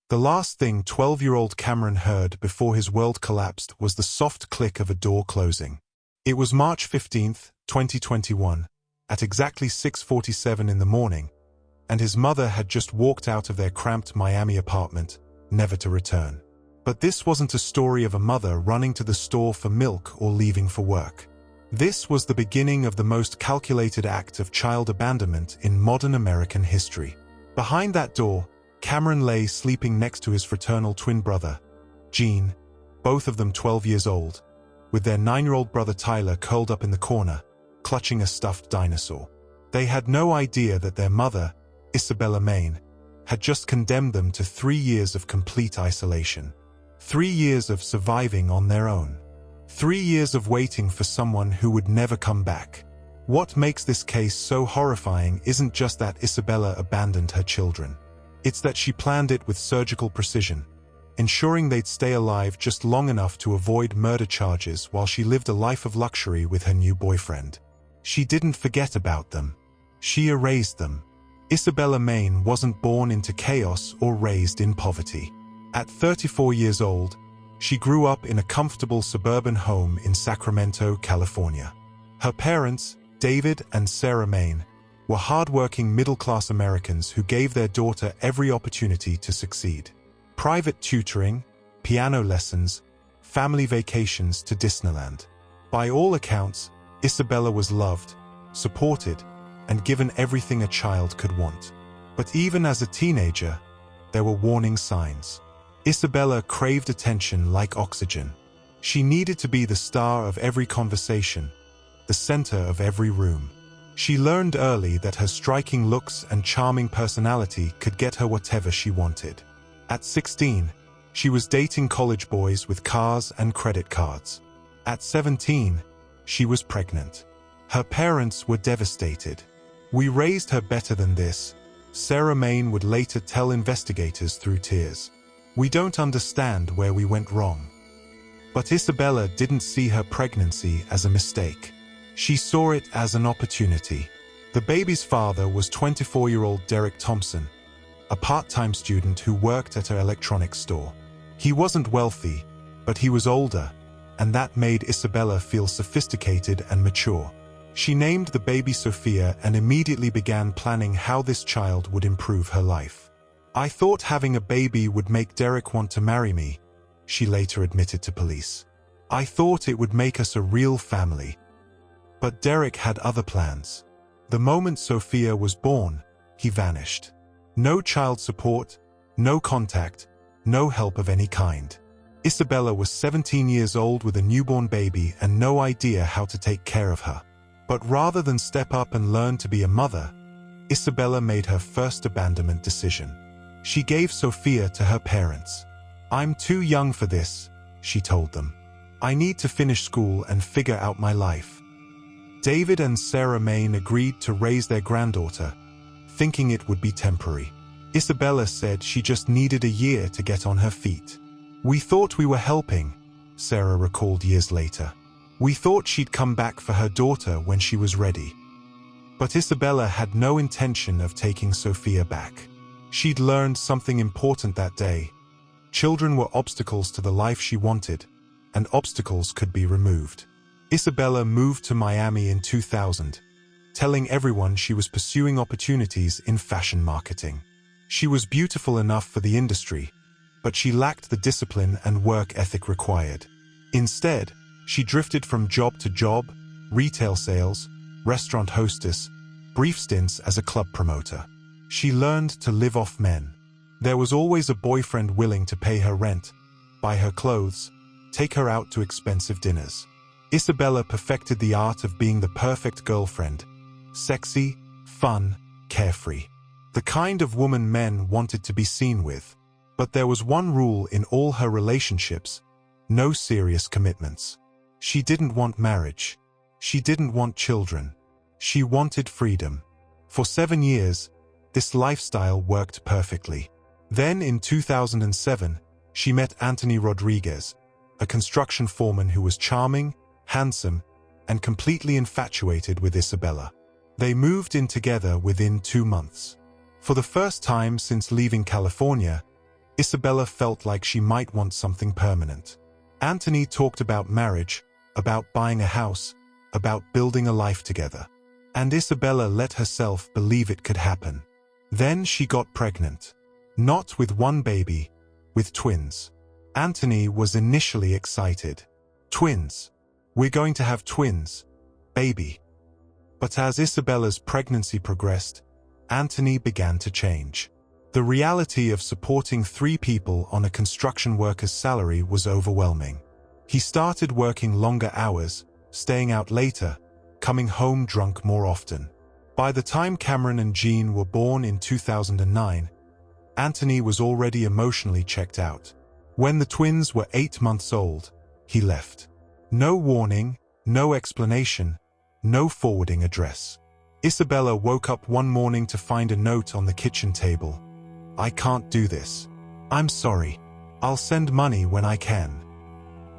The last thing 12-year-old Cameron heard before his world collapsed was the soft click of a door closing. It was March 15, 2021, at exactly 6:47 in the morning, and his mother had just walked out of their cramped Miami apartment, never to return. But this wasn't a story of a mother running to the store for milk or leaving for work. This was the beginning of the most calculated act of child abandonment in modern American history. Behind that door, Cameron lay sleeping next to his fraternal twin brother, Gene, both of them 12 years old, with their 9-year-old brother Tyler curled up in the corner, clutching a stuffed dinosaur. They had no idea that their mother, Isabella Maine, had just condemned them to 3 years of complete isolation. 3 years of surviving on their own. 3 years of waiting for someone who would never come back. What makes this case so horrifying isn't just that Isabella abandoned her children. It's that she planned it with surgical precision, ensuring they'd stay alive just long enough to avoid murder charges while she lived a life of luxury with her new boyfriend. She didn't forget about them. She erased them. Isabella Maine wasn't born into chaos or raised in poverty. At 34 years old, she grew up in a comfortable suburban home in Sacramento, California. Her parents, David and Sarah Maine, were hardworking middle-class Americans who gave their daughter every opportunity to succeed. Private tutoring, piano lessons, family vacations to Disneyland. By all accounts, Isabella was loved, supported, and given everything a child could want. But even as a teenager, there were warning signs. Isabella craved attention like oxygen. She needed to be the star of every conversation, the center of every room. She learned early that her striking looks and charming personality could get her whatever she wanted. At 16, she was dating college boys with cars and credit cards. At 17, she was pregnant. Her parents were devastated. "We raised her better than this," Sarah Maine would later tell investigators through tears. "We don't understand where we went wrong." But Isabella didn't see her pregnancy as a mistake. She saw it as an opportunity. The baby's father was 24-year-old Derek Thompson, a part-time student who worked at her electronics store. He wasn't wealthy, but he was older, and that made Isabella feel sophisticated and mature. She named the baby Sophia and immediately began planning how this child would improve her life. "I thought having a baby would make Derek want to marry me," she later admitted to police. "I thought it would make us a real family." But Derek had other plans. The moment Sophia was born, he vanished. No child support, no contact, no help of any kind. Isabella was 17 years old with a newborn baby and no idea how to take care of her. But rather than step up and learn to be a mother, Isabella made her first abandonment decision. She gave Sophia to her parents. "I'm too young for this," she told them. "I need to finish school and figure out my life." David and Sarah Maine agreed to raise their granddaughter, thinking it would be temporary. Isabella said she just needed a year to get on her feet. "We thought we were helping," Sarah recalled years later. "We thought she'd come back for her daughter when she was ready." But Isabella had no intention of taking Sophia back. She'd learned something important that day. Children were obstacles to the life she wanted, and obstacles could be removed. Isabella moved to Miami in 2000, telling everyone she was pursuing opportunities in fashion marketing. She was beautiful enough for the industry, but she lacked the discipline and work ethic required. Instead, she drifted from job to job, retail sales, restaurant hostess, brief stints as a club promoter. She learned to live off men. There was always a boyfriend willing to pay her rent, buy her clothes, take her out to expensive dinners. Isabella perfected the art of being the perfect girlfriend. Sexy, fun, carefree. The kind of woman men wanted to be seen with. But there was one rule in all her relationships: no serious commitments. She didn't want marriage. She didn't want children. She wanted freedom. For 7 years, this lifestyle worked perfectly. Then in 2007, she met Anthony Rodriguez, a construction foreman who was charming, handsome, and completely infatuated with Isabella. They moved in together within 2 months. For the first time since leaving California, Isabella felt like she might want something permanent. Anthony talked about marriage, about buying a house, about building a life together. And Isabella let herself believe it could happen. Then she got pregnant. Not with one baby, with twins. Anthony was initially excited. Twins. We're going to have twins, baby. But as Isabella's pregnancy progressed, Anthony began to change. The reality of supporting 3 people on a construction worker's salary was overwhelming. He started working longer hours, staying out later, coming home drunk more often. By the time Cameron and Jean were born in 2009, Anthony was already emotionally checked out. When the twins were 8 months old, he left. No warning, no explanation, no forwarding address. Isabella woke up one morning to find a note on the kitchen table. "I can't do this. I'm sorry. I'll send money when I can."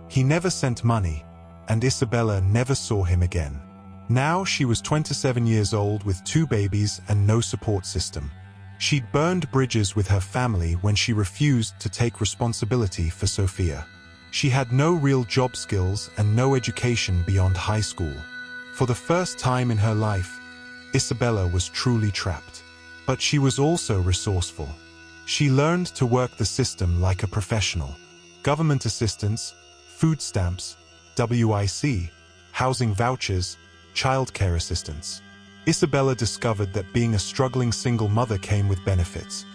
He never sent money, and Isabella never saw him again. Now she was 27 years old with 2 babies and no support system. She'd burned bridges with her family when she refused to take responsibility for Sophia. She had no real job skills and no education beyond high school. For the first time in her life, Isabella was truly trapped. But she was also resourceful. She learned to work the system like a professional. Government assistance, food stamps, WIC, housing vouchers, childcare assistance. Isabella discovered that being a struggling single mother came with benefits.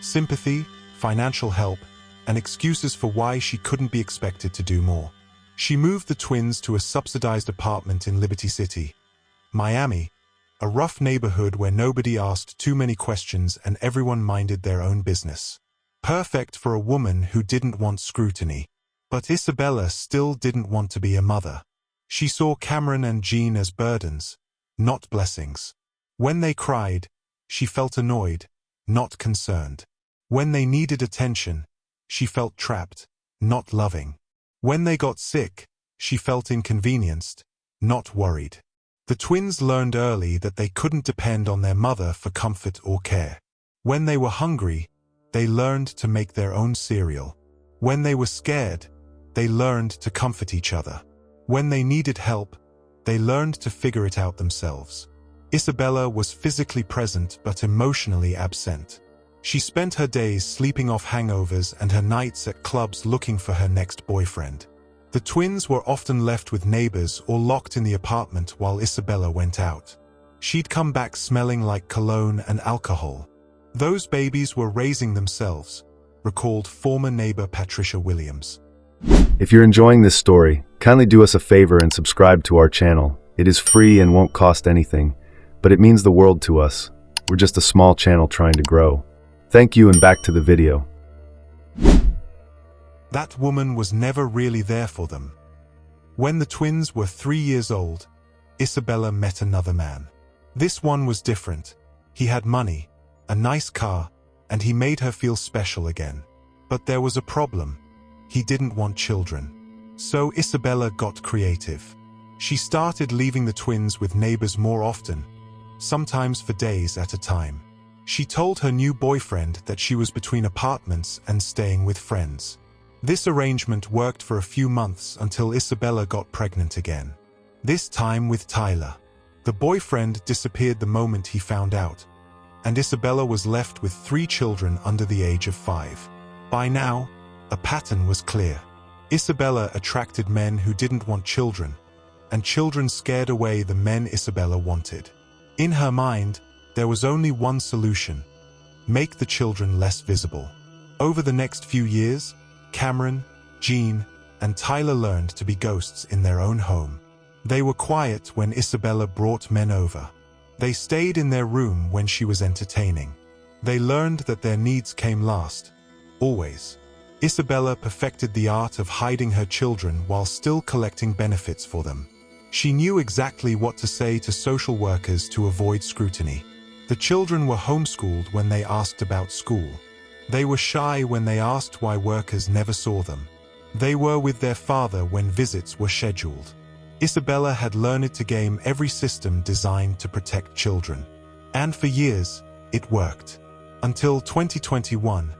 Sympathy, financial help, and excuses for why she couldn't be expected to do more. She moved the twins to a subsidized apartment in Liberty City, Miami, a rough neighborhood where nobody asked too many questions and everyone minded their own business. Perfect for a woman who didn't want scrutiny. But Isabella still didn't want to be a mother. She saw Cameron and Jean as burdens, not blessings. When they cried, she felt annoyed, not concerned. When they needed attention, she felt trapped, not loving. When they got sick, she felt inconvenienced, not worried. The twins learned early that they couldn't depend on their mother for comfort or care. When they were hungry, they learned to make their own cereal. When they were scared, they learned to comfort each other. When they needed help, they learned to figure it out themselves. Isabella was physically present but emotionally absent. She spent her days sleeping off hangovers and her nights at clubs looking for her next boyfriend. The twins were often left with neighbors or locked in the apartment while Isabella went out. She'd come back smelling like cologne and alcohol. Those babies were raising themselves, recalled former neighbor Patricia Williams. If you're enjoying this story, kindly do us a favor and subscribe to our channel. It is free and won't cost anything, but it means the world to us. We're just a small channel trying to grow. Thank you, and back to the video. That woman was never really there for them. When the twins were 3 years old, Isabella met another man. This one was different. He had money, a nice car, and he made her feel special again. But there was a problem. He didn't want children. So Isabella got creative. She started leaving the twins with neighbors more often, sometimes for days at a time. She told her new boyfriend that she was between apartments and staying with friends. This arrangement worked for a few months until Isabella got pregnant again. This time with Tyler. The boyfriend disappeared the moment he found out, and Isabella was left with 3 children under the age of 5. By now, a pattern was clear. Isabella attracted men who didn't want children, and children scared away the men Isabella wanted. In her mind, there was only one solution: make the children less visible. Over the next few years, Cameron, Jean, and Tyler learned to be ghosts in their own home. They were quiet when Isabella brought men over. They stayed in their room when she was entertaining. They learned that their needs came last, always. Isabella perfected the art of hiding her children while still collecting benefits for them. She knew exactly what to say to social workers to avoid scrutiny. The children were homeschooled when they asked about school. They were shy when they asked why workers never saw them. They were with their father when visits were scheduled. Isabella had learned to game every system designed to protect children. And for years, it worked. Until 2021,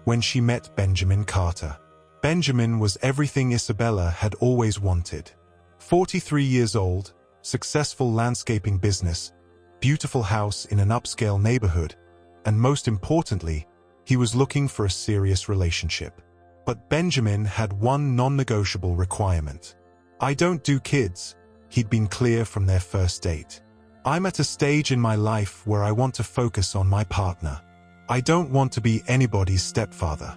when she met Benjamin Carter. Benjamin was everything Isabella had always wanted. 43 years old, successful landscaping business, beautiful house in an upscale neighborhood, and most importantly, he was looking for a serious relationship. But Benjamin had one non-negotiable requirement. "I don't do kids," he'd been clear from their first date. "I'm at a stage in my life where I want to focus on my partner. I don't want to be anybody's stepfather."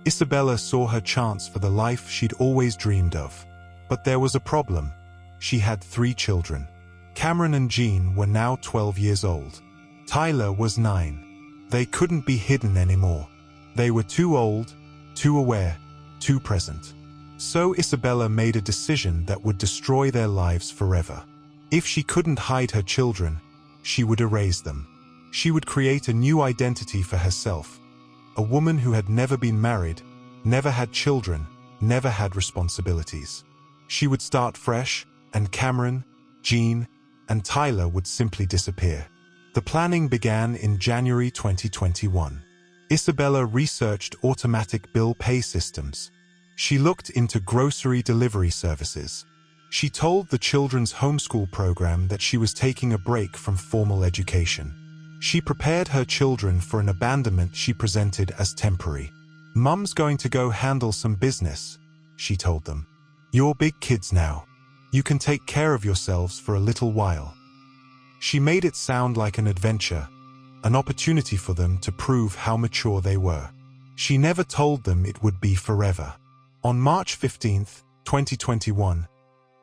Isabella saw her chance for the life she'd always dreamed of. But there was a problem. She had 3 children. Cameron and Jean were now 12 years old. Tyler was 9. They couldn't be hidden anymore. They were too old, too aware, too present. So Isabella made a decision that would destroy their lives forever. If she couldn't hide her children, she would erase them. She would create a new identity for herself. A woman who had never been married, never had children, never had responsibilities. She would start fresh, and Cameron, Jean, and Tyler would simply disappear. The planning began in January 2021. Isabella researched automatic bill pay systems. She looked into grocery delivery services. She told the children's homeschool program that she was taking a break from formal education. She prepared her children for an abandonment she presented as temporary. "Mum's going to go handle some business," she told them. "You're big kids now. You can take care of yourselves for a little while." She made it sound like an adventure, an opportunity for them to prove how mature they were. She never told them it would be forever. On March 15, 2021,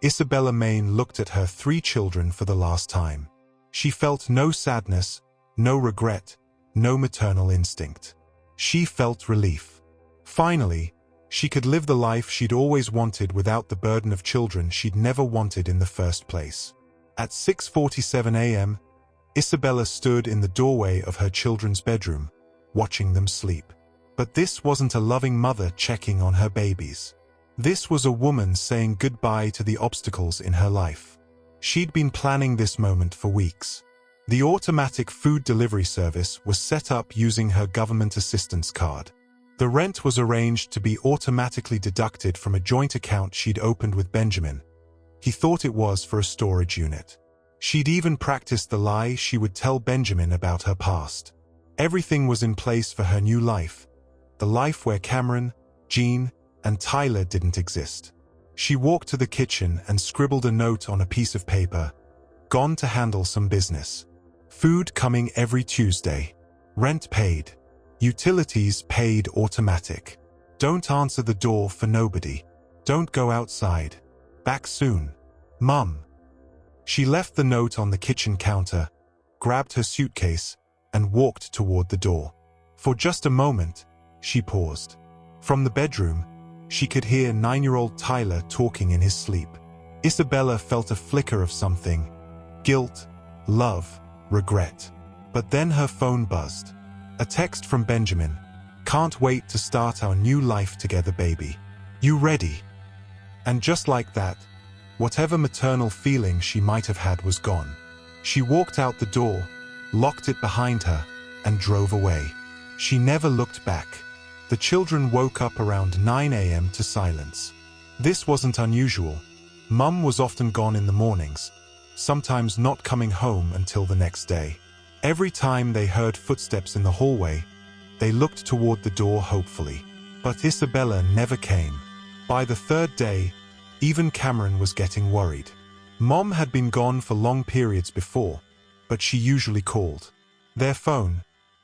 Isabella Main looked at her 3 children for the last time. She felt no sadness, no regret, no maternal instinct. She felt relief. Finally, she could live the life she'd always wanted without the burden of children she'd never wanted in the first place. At 6:47 a.m., Isabella stood in the doorway of her children's bedroom, watching them sleep. But this wasn't a loving mother checking on her babies. This was a woman saying goodbye to the obstacles in her life. She'd been planning this moment for weeks. The automatic food delivery service was set up using her government assistance card. The rent was arranged to be automatically deducted from a joint account she'd opened with Benjamin. He thought it was for a storage unit. She'd even practiced the lie she would tell Benjamin about her past. Everything was in place for her new life, the life where Cameron, Jean, and Tyler didn't exist. She walked to the kitchen and scribbled a note on a piece of paper. "Gone to handle some business. Food coming every Tuesday. Rent paid. Utilities paid automatic. Don't answer the door for nobody. Don't go outside. Back soon. Mum." She left the note on the kitchen counter, grabbed her suitcase, and walked toward the door. For just a moment, she paused. From the bedroom, she could hear 9-year-old Tyler talking in his sleep. Isabella felt a flicker of something. Guilt, love, regret. But then her phone buzzed. A text from Benjamin. "Can't wait to start our new life together, baby. You ready?" And just like that, whatever maternal feeling she might have had was gone. She walked out the door, locked it behind her, and drove away. She never looked back. The children woke up around 9 a.m. to silence. This wasn't unusual. Mum was often gone in the mornings, sometimes not coming home until the next day. Every time they heard footsteps in the hallway, they looked toward the door hopefully. But Isabella never came. By the 3rd day, even Cameron was getting worried. Mom had been gone for long periods before, but she usually called. Their phone,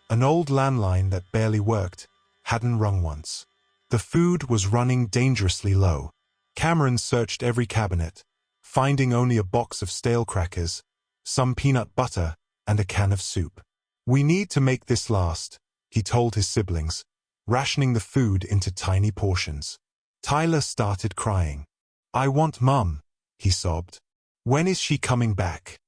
an old landline that barely worked, hadn't rung once. The food was running dangerously low. Cameron searched every cabinet, finding only a box of stale crackers, some peanut butter, and a can of soup. "We need to make this last," he told his siblings, rationing the food into tiny portions. Tyler started crying. "I want Mum," he sobbed. "When is she coming back?"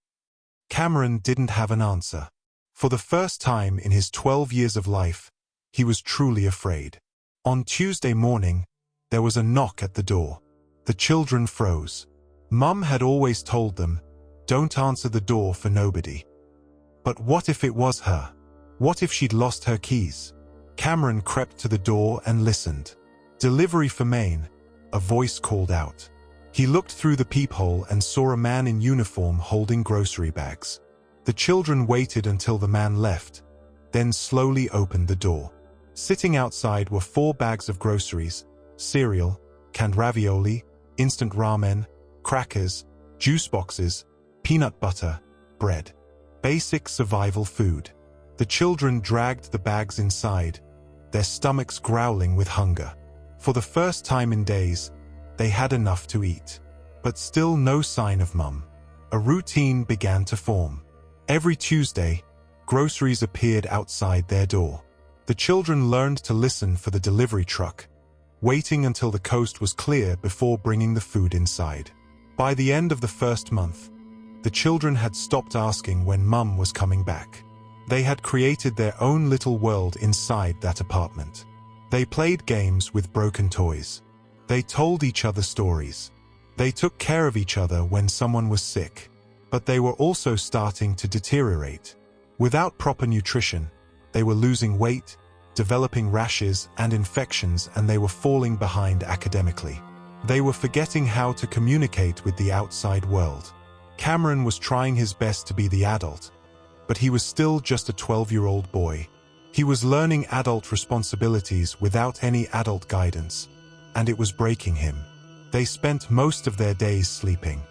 Cameron didn't have an answer. For the first time in his 12 years of life, he was truly afraid. On Tuesday morning, there was a knock at the door. The children froze. Mum had always told them, "Don't answer the door for nobody." But what if it was her? What if she'd lost her keys? Cameron crept to the door and listened. "Delivery for Maine," a voice called out. He looked through the peephole and saw a man in uniform holding grocery bags. The children waited until the man left, then slowly opened the door. Sitting outside were 4 bags of groceries: cereal, canned ravioli, instant ramen, crackers, juice boxes, peanut butter, bread. Basic survival food. The children dragged the bags inside, their stomachs growling with hunger. For the first time in days, they had enough to eat. But still no sign of Mum. A routine began to form. Every Tuesday, groceries appeared outside their door. The children learned to listen for the delivery truck, waiting until the coast was clear before bringing the food inside. By the end of the first month, the children had stopped asking when Mum was coming back. They had created their own little world inside that apartment. They played games with broken toys. They told each other stories. They took care of each other when someone was sick. But they were also starting to deteriorate. Without proper nutrition, they were losing weight, developing rashes and infections, and they were falling behind academically. They were forgetting how to communicate with the outside world. Cameron was trying his best to be the adult, but he was still just a 12-year-old boy. He was learning adult responsibilities without any adult guidance, and it was breaking him. They spent most of their days sleeping.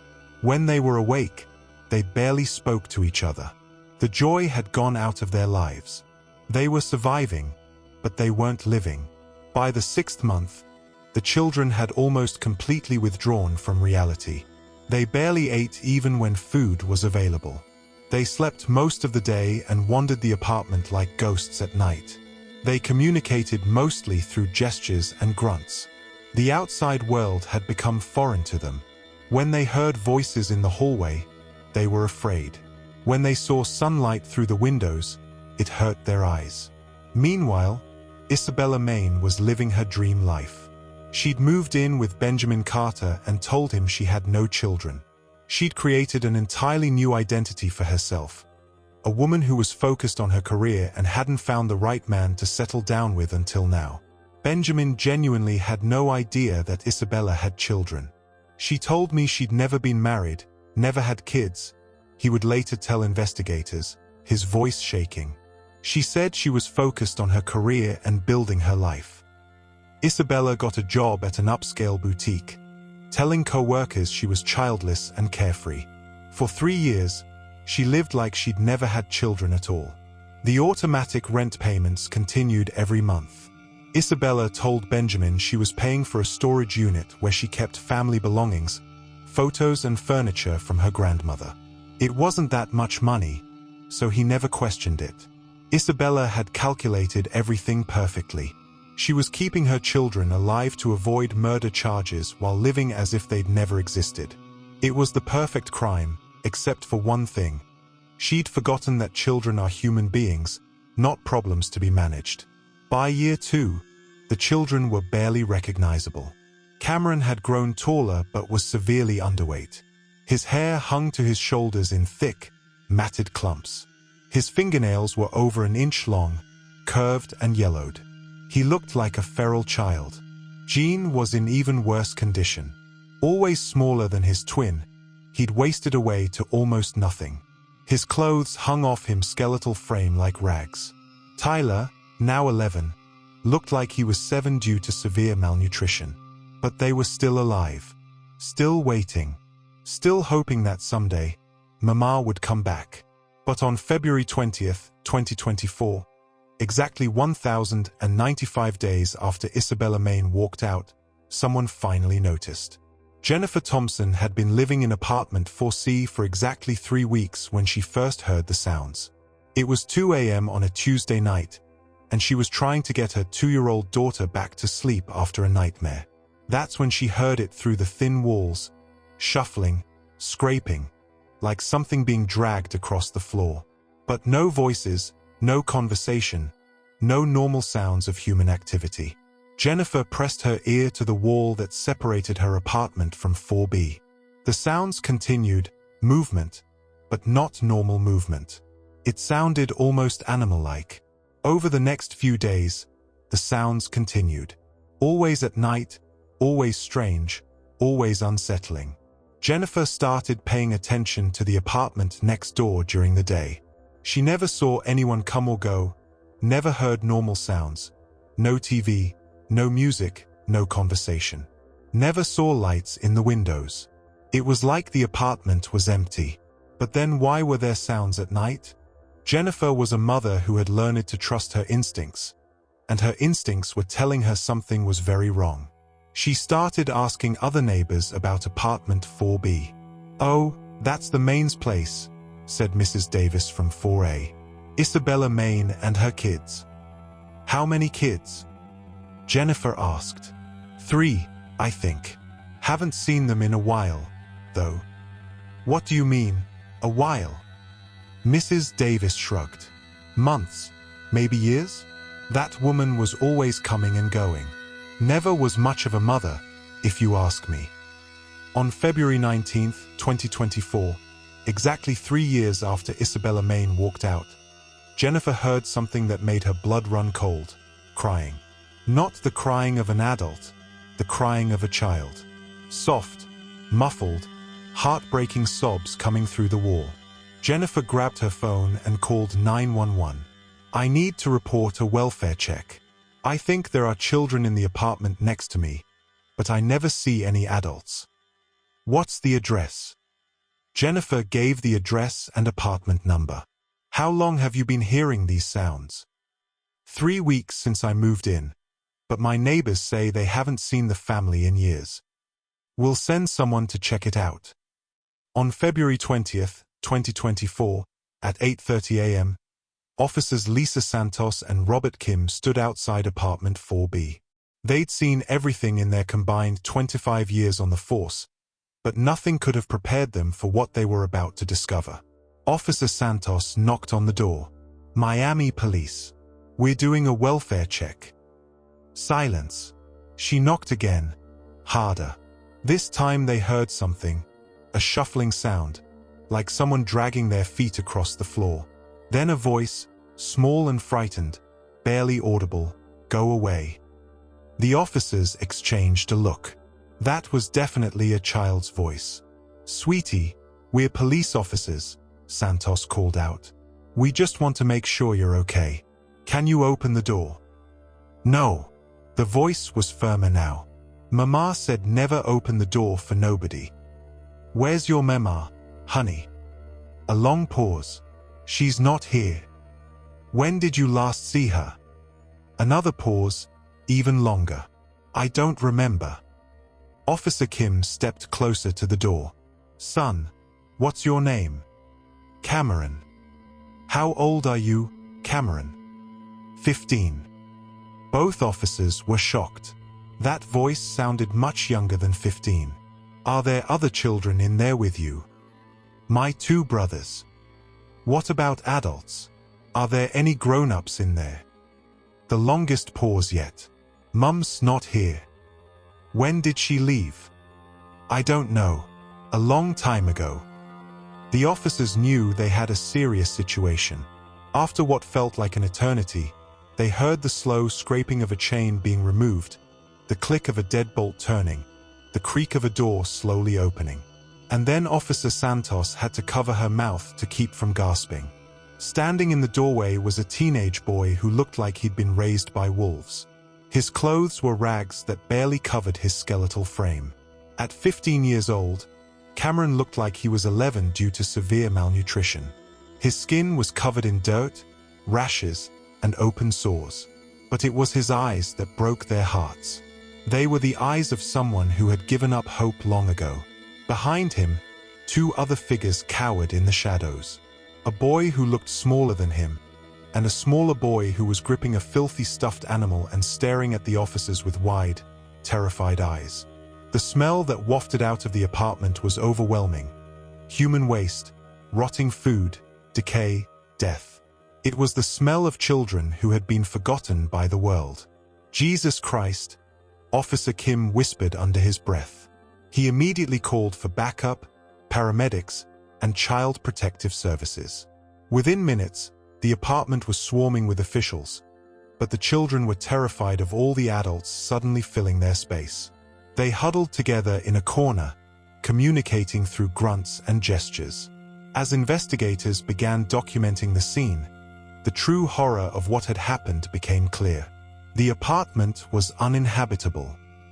When they were awake, they barely spoke to each other. The joy had gone out of their lives. They were surviving, but they weren't living. By the 6th month, the children had almost completely withdrawn from reality. They barely ate even when food was available. They slept most of the day and wandered the apartment like ghosts at night. They communicated mostly through gestures and grunts. The outside world had become foreign to them. When they heard voices in the hallway, they were afraid. When they saw sunlight through the windows, it hurt their eyes. Meanwhile, Isabella Maine was living her dream life. She'd moved in with Benjamin Carter and told him she had no children. She'd created an entirely new identity for herself. A woman who was focused on her career and hadn't found the right man to settle down with until now. Benjamin genuinely had no idea that Isabella had children. "She told me she'd never been married, never had kids," he would later tell investigators, his voice shaking. "She said she was focused on her career and building her life." Isabella got a job at an upscale boutique, telling co-workers she was childless and carefree. For 3 years, she lived like she'd never had children at all. The automatic rent payments continued every month. Isabella told Benjamin she was paying for a storage unit where she kept family belongings, photos and furniture from her grandmother. It wasn't that much money, so he never questioned it. Isabella had calculated everything perfectly. She was keeping her children alive to avoid murder charges while living as if they'd never existed. It was the perfect crime, except for one thing. She'd forgotten that children are human beings, not problems to be managed. By year 2, the children were barely recognizable. Cameron had grown taller but was severely underweight. His hair hung to his shoulders in thick, matted clumps. His fingernails were over an inch long, curved and yellowed. He looked like a feral child. Jean was in even worse condition. Always smaller than his twin, he'd wasted away to almost nothing. His clothes hung off him skeletal frame like rags. Tyler, now 11, looked like he was 7 due to severe malnutrition. But they were still alive, still waiting, still hoping that someday, Mama would come back. But on February 20th, 2024, exactly 1,095 days after Isabella Maine walked out, someone finally noticed. Jennifer Thompson had been living in apartment 4C for exactly 3 weeks when she first heard the sounds. It was 2 a.m. on a Tuesday night, and she was trying to get her 2-year-old daughter back to sleep after a nightmare. That's when she heard it through the thin walls, shuffling, scraping, like something being dragged across the floor. But no voices, no conversation, no normal sounds of human activity. Jennifer pressed her ear to the wall that separated her apartment from 4B. The sounds continued, movement, but not normal movement. It sounded almost animal-like. Over the next few days, the sounds continued. Always at night, always strange, always unsettling. Jennifer started paying attention to the apartment next door during the day. She never saw anyone come or go, never heard normal sounds. No TV, no music, no conversation. Never saw lights in the windows. It was like the apartment was empty. But then why were there sounds at night? Jennifer was a mother who had learned to trust her instincts, and her instincts were telling her something was very wrong. She started asking other neighbors about apartment 4B. "Oh, that's the Main's place," said Mrs. Davis from 4A. "Isabella Main and her kids." "How many kids?" Jennifer asked. "3, I think. Haven't seen them in a while, though." "What do you mean, a while?" Mrs. Davis shrugged. "Months, maybe years? That woman was always coming and going. Never was much of a mother, if you ask me." On February 19, 2024, exactly 3 years after Isabella Main walked out, Jennifer heard something that made her blood run cold. Crying. Not the crying of an adult, the crying of a child. Soft, muffled, heartbreaking sobs coming through the wall. Jennifer grabbed her phone and called 911. "I need to report a welfare check. I think there are children in the apartment next to me, but I never see any adults." "What's the address?" Jennifer gave the address and apartment number. "How long have you been hearing these sounds?" 3 weeks since I moved in, but my neighbors say they haven't seen the family in years. We'll send someone to check it out." On February 20th, 2024, at 8:30 a.m., officers Lisa Santos and Robert Kim stood outside apartment 4B. They'd seen everything in their combined 25 years on the force, but nothing could have prepared them for what they were about to discover. Officer Santos knocked on the door. "Miami Police. We're doing a welfare check." Silence. She knocked again, harder. This time they heard something, a shuffling sound, like someone dragging their feet across the floor. Then a voice, small and frightened, barely audible, "Go away." The officers exchanged a look. That was definitely a child's voice. "Sweetie, we're police officers," Santos called out. "We just want to make sure you're okay. Can you open the door?" "No." The voice was firmer now. "Mama said never open the door for nobody." "Where's your mama, honey?" A long pause. "She's not here." "When did you last see her?" Another pause, even longer. "I don't remember." Officer Kim stepped closer to the door. "Son, what's your name?" "Cameron." "How old are you, Cameron?" 15. Both officers were shocked. That voice sounded much younger than 15. "Are there other children in there with you?" "My 2 brothers." "What about adults? Are there any grown-ups in there?" The longest pause yet. "Mum's not here." "When did she leave?" "I don't know. A long time ago." The officers knew they had a serious situation. After what felt like an eternity, they heard the slow scraping of a chain being removed, the click of a deadbolt turning, the creak of a door slowly opening. And then Officer Santos had to cover her mouth to keep from gasping. Standing in the doorway was a teenage boy who looked like he'd been raised by wolves. His clothes were rags that barely covered his skeletal frame. At 15 years old, Cameron looked like he was 11 due to severe malnutrition. His skin was covered in dirt, rashes, and open sores. But it was his eyes that broke their hearts. They were the eyes of someone who had given up hope long ago. Behind him, 2 other figures cowered in the shadows. A boy who looked smaller than him, and a smaller boy who was gripping a filthy stuffed animal and staring at the officers with wide, terrified eyes. The smell that wafted out of the apartment was overwhelming. Human waste, rotting food, decay, death. It was the smell of children who had been forgotten by the world. "Jesus Christ," Officer Kim whispered under his breath. He immediately called for backup, paramedics, and child protective services. Within minutes, the apartment was swarming with officials, but the children were terrified of all the adults suddenly filling their space. They huddled together in a corner, communicating through grunts and gestures. As investigators began documenting the scene, the true horror of what had happened became clear. The apartment was uninhabitable.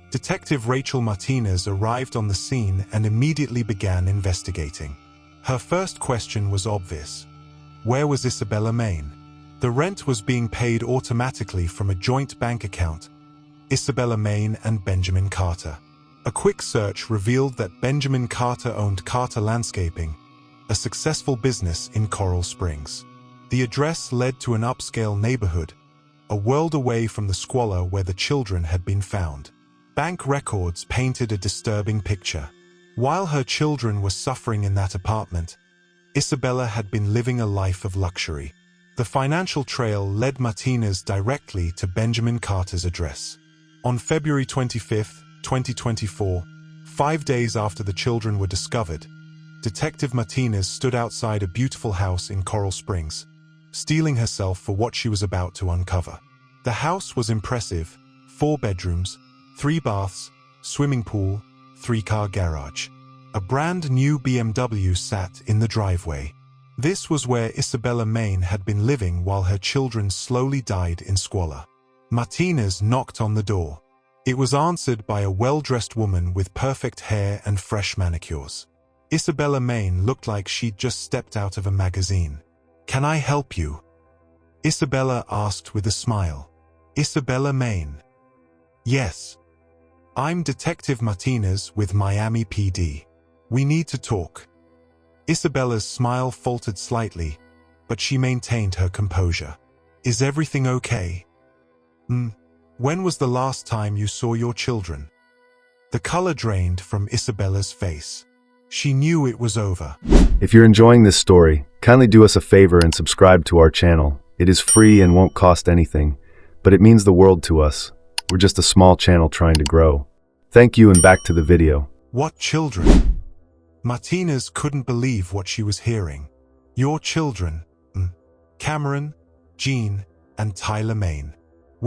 Detective Rachel Martinez arrived on the scene and immediately began investigating. Her first question was obvious. Where was Isabella Maine? The rent was being paid automatically from a joint bank account, Isabella Maine and Benjamin Carter. A quick search revealed that Benjamin Carter owned Carter Landscaping, a successful business in Coral Springs. The address led to an upscale neighborhood, a world away from the squalor where the children had been found. Bank records painted a disturbing picture. While her children were suffering in that apartment, Isabella had been living a life of luxury. The financial trail led Martinez directly to Benjamin Carter's address. On February 25, 2024, 5 days after the children were discovered, Detective Martinez stood outside a beautiful house in Coral Springs, steeling herself for what she was about to uncover. The house was impressive: 4 bedrooms, 3 baths, swimming pool, 3-car garage. A brand new BMW sat in the driveway. This was where Isabella Maine had been living while her children slowly died in squalor. Martinez knocked on the door. It was answered by a well-dressed woman with perfect hair and fresh manicures. Isabella Maine looked like she'd just stepped out of a magazine. "Can I help you?" Isabella asked with a smile. "Isabella Maine?" "Yes. I'm Detective Martinez with Miami PD. We need to talk." Isabella's smile faltered slightly, but she maintained her composure. "Is everything okay?" When was the last time you saw your children?" The color drained from Isabella's face. She knew it was over. If you're enjoying this story, kindly do us a favor and subscribe to our channel. It is free and won't cost anything, but it means the world to us. We're just a small channel trying to grow. Thank you, and back to the video. "What children?" Martinez couldn't believe what she was hearing. "Your children, Cameron, Jean, and Tyler Maine.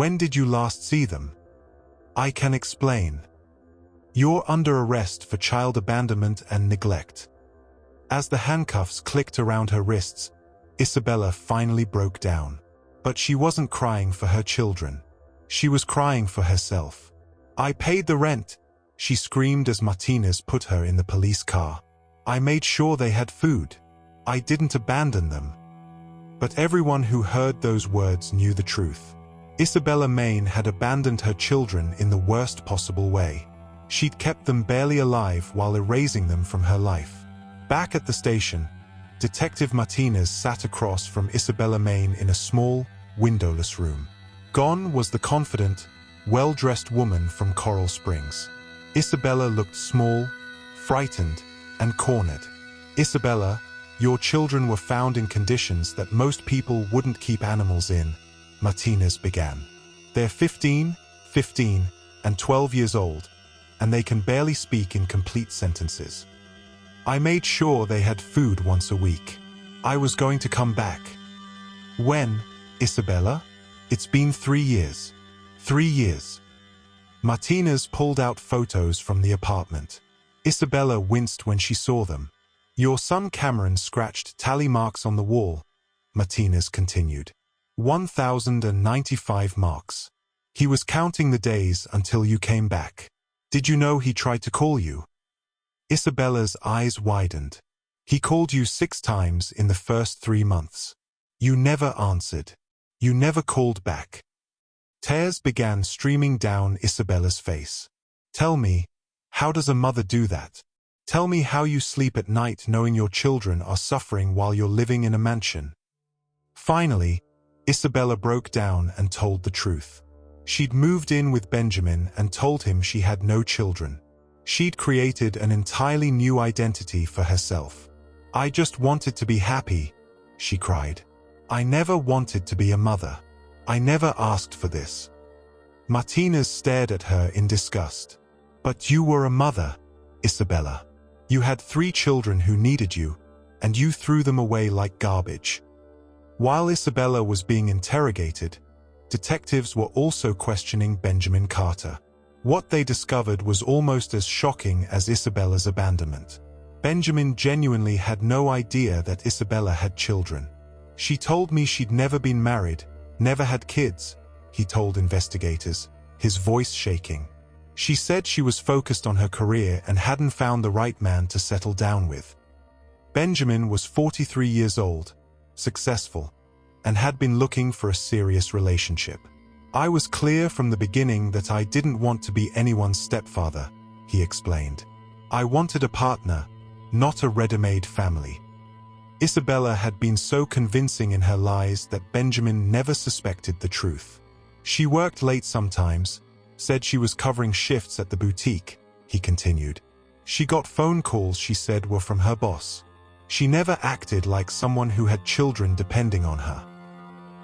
When did you last see them?" "I can explain. You're under arrest for child abandonment and neglect." As the handcuffs clicked around her wrists, Isabella finally broke down. But she wasn't crying for her children. She was crying for herself. "I paid the rent," she screamed as Martinez put her in the police car. "I made sure they had food. I didn't abandon them." But everyone who heard those words knew the truth. Isabella Maine had abandoned her children in the worst possible way. She'd kept them barely alive while erasing them from her life. Back at the station, Detective Martinez sat across from Isabella Maine in a small, windowless room. Gone was the confident, well-dressed woman from Coral Springs. Isabella looked small, frightened, and cornered. "Isabella, your children were found in conditions that most people wouldn't keep animals in," Martinez began. "They're 15, and 12 years old, and they can barely speak in complete sentences. I made sure they had food once a week. I was going to come back." "When, Isabella?" "It's been 3 years. 3 years." Martinez pulled out photos from the apartment. Isabella winced when she saw them. "Your son Cameron scratched tally marks on the wall," Martinez continued. 1,095 marks. "He was counting the days until you came back. Did you know he tried to call you?" Isabella's eyes widened. "He called you 6 times in the first 3 months. You never answered. You never called back." Tears began streaming down Isabella's face. "Tell me, how does a mother do that? Tell me how you sleep at night knowing your children are suffering while you're living in a mansion." Finally, Isabella broke down and told the truth. She'd moved in with Benjamin and told him she had no children. She'd created an entirely new identity for herself. "I just wanted to be happy," she cried. "I never wanted to be a mother. I never asked for this." Martinez stared at her in disgust. "But you were a mother, Isabella. You had 3 children who needed you, and you threw them away like garbage." While Isabella was being interrogated, detectives were also questioning Benjamin Carter. What they discovered was almost as shocking as Isabella's abandonment. Benjamin genuinely had no idea that Isabella had children. "She told me she'd never been married, never had kids," he told investigators, his voice shaking. "She said she was focused on her career and hadn't found the right man to settle down with." Benjamin was 43 years old, successful, and had been looking for a serious relationship. "I was clear from the beginning that I didn't want to be anyone's stepfather," he explained. "I wanted a partner, not a ready-made family." Isabella had been so convincing in her lies that Benjamin never suspected the truth. "She worked late sometimes, said she was covering shifts at the boutique," he continued. "She got phone calls she said were from her boss. She never acted like someone who had children depending on her."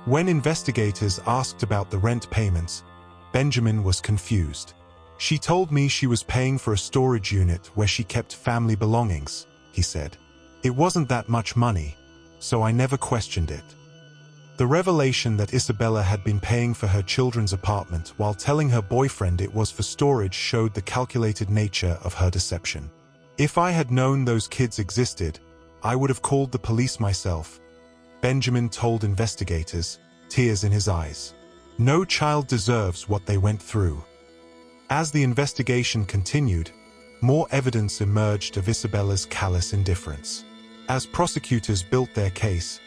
When investigators asked about the rent payments, Benjamin was confused. "She told me she was paying for a storage unit where she kept family belongings," he said. "It wasn't that much money, so I never questioned it." The revelation that Isabella had been paying for her children's apartment while telling her boyfriend it was for storage showed the calculated nature of her deception. "If I had known those kids existed, I would have called the police myself," Benjamin told investigators, tears in his eyes. "No child deserves what they went through." As the investigation continued, more evidence emerged of Isabella's callous indifference. As prosecutors built their case,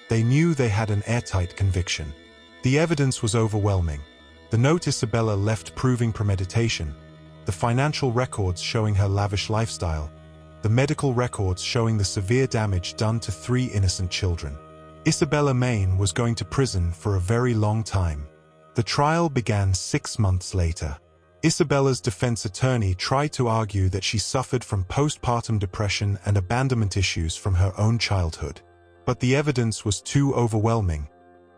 they knew they had an airtight conviction. The evidence was overwhelming. The note Isabella left proving premeditation, the financial records showing her lavish lifestyle, the medical records showing the severe damage done to 3 innocent children. Isabella Maine was going to prison for a very long time. The trial began 6 months later. Isabella's defense attorney tried to argue that she suffered from postpartum depression and abandonment issues from her own childhood. But the evidence was too overwhelming,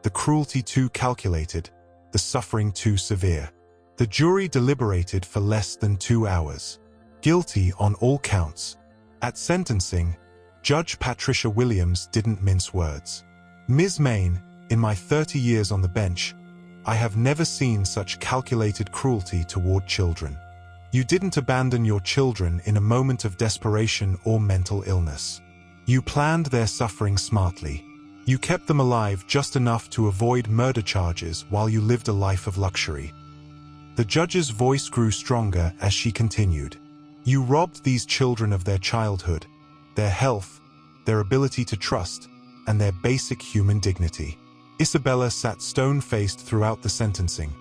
the cruelty too calculated, the suffering too severe. The jury deliberated for less than 2 hours. Guilty on all counts. At sentencing, Judge Patricia Williams didn't mince words. "Ms. Maine, in my 30 years on the bench, I have never seen such calculated cruelty toward children. You didn't abandon your children in a moment of desperation or mental illness. You planned their suffering smartly. You kept them alive just enough to avoid murder charges while you lived a life of luxury." The judge's voice grew stronger as she continued. "You robbed these children of their childhood, their health, their ability to trust, and their basic human dignity." Isabella sat stone-faced throughout the sentencing,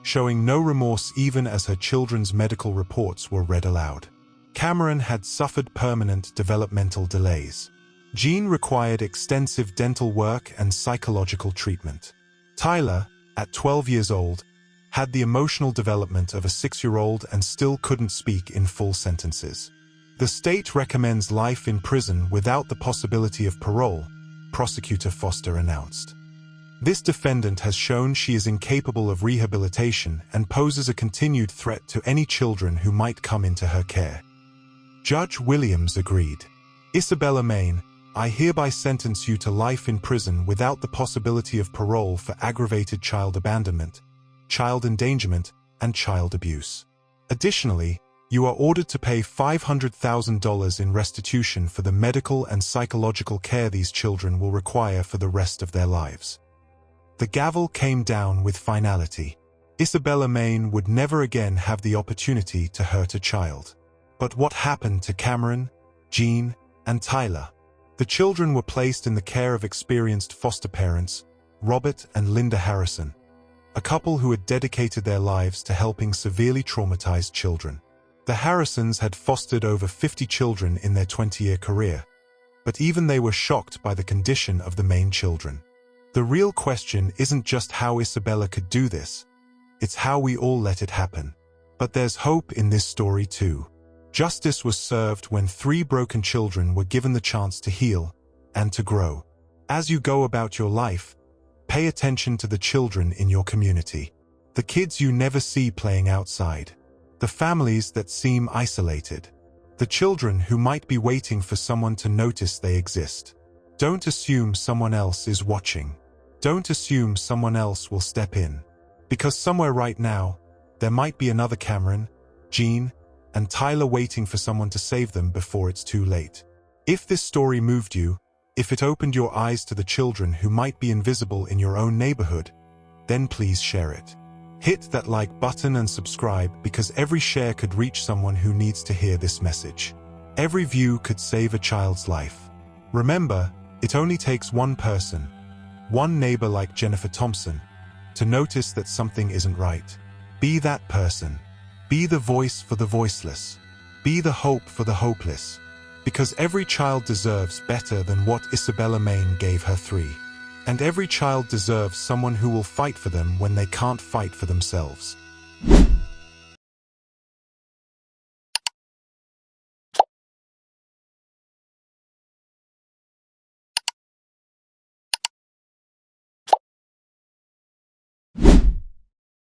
showing no remorse even as her children's medical reports were read aloud. Cameron had suffered permanent developmental delays. Jean required extensive dental work and psychological treatment. Tyler, at 12 years old, had the emotional development of a 6-year-old and still couldn't speak in full sentences. "The state recommends life in prison without the possibility of parole," Prosecutor Foster announced. "This defendant has shown she is incapable of rehabilitation and poses a continued threat to any children who might come into her care." Judge Williams agreed. "Isabella Maine, I hereby sentence you to life in prison without the possibility of parole for aggravated child abandonment, child endangerment, and child abuse. Additionally, you are ordered to pay $500,000 in restitution for the medical and psychological care these children will require for the rest of their lives." The gavel came down with finality. Isabella Maine would never again have the opportunity to hurt a child. But what happened to Cameron, Jean, and Tyler? The children were placed in the care of experienced foster parents, Robert and Linda Harrison, a couple who had dedicated their lives to helping severely traumatized children. The Harrisons had fostered over 50 children in their 20-year career, but even they were shocked by the condition of the Maine children. The real question isn't just how Isabella could do this, it's how we all let it happen. But there's hope in this story too. Justice was served when 3 broken children were given the chance to heal and to grow. As you go about your life, pay attention to the children in your community. The kids you never see playing outside. The families that seem isolated. The children who might be waiting for someone to notice they exist. Don't assume someone else is watching. Don't assume someone else will step in. Because somewhere right now, there might be another Cameron, Jean, and Tyler waiting for someone to save them before it's too late. If this story moved you, if it opened your eyes to the children who might be invisible in your own neighborhood, then please share it. Hit that like button and subscribe because every share could reach someone who needs to hear this message. Every view could save a child's life. Remember, it only takes one person, one neighbor like Jennifer Thompson, to notice that something isn't right. Be that person. Be the voice for the voiceless. Be the hope for the hopeless. Because every child deserves better than what Isabella Maine gave her 3. And every child deserves someone who will fight for them when they can't fight for themselves.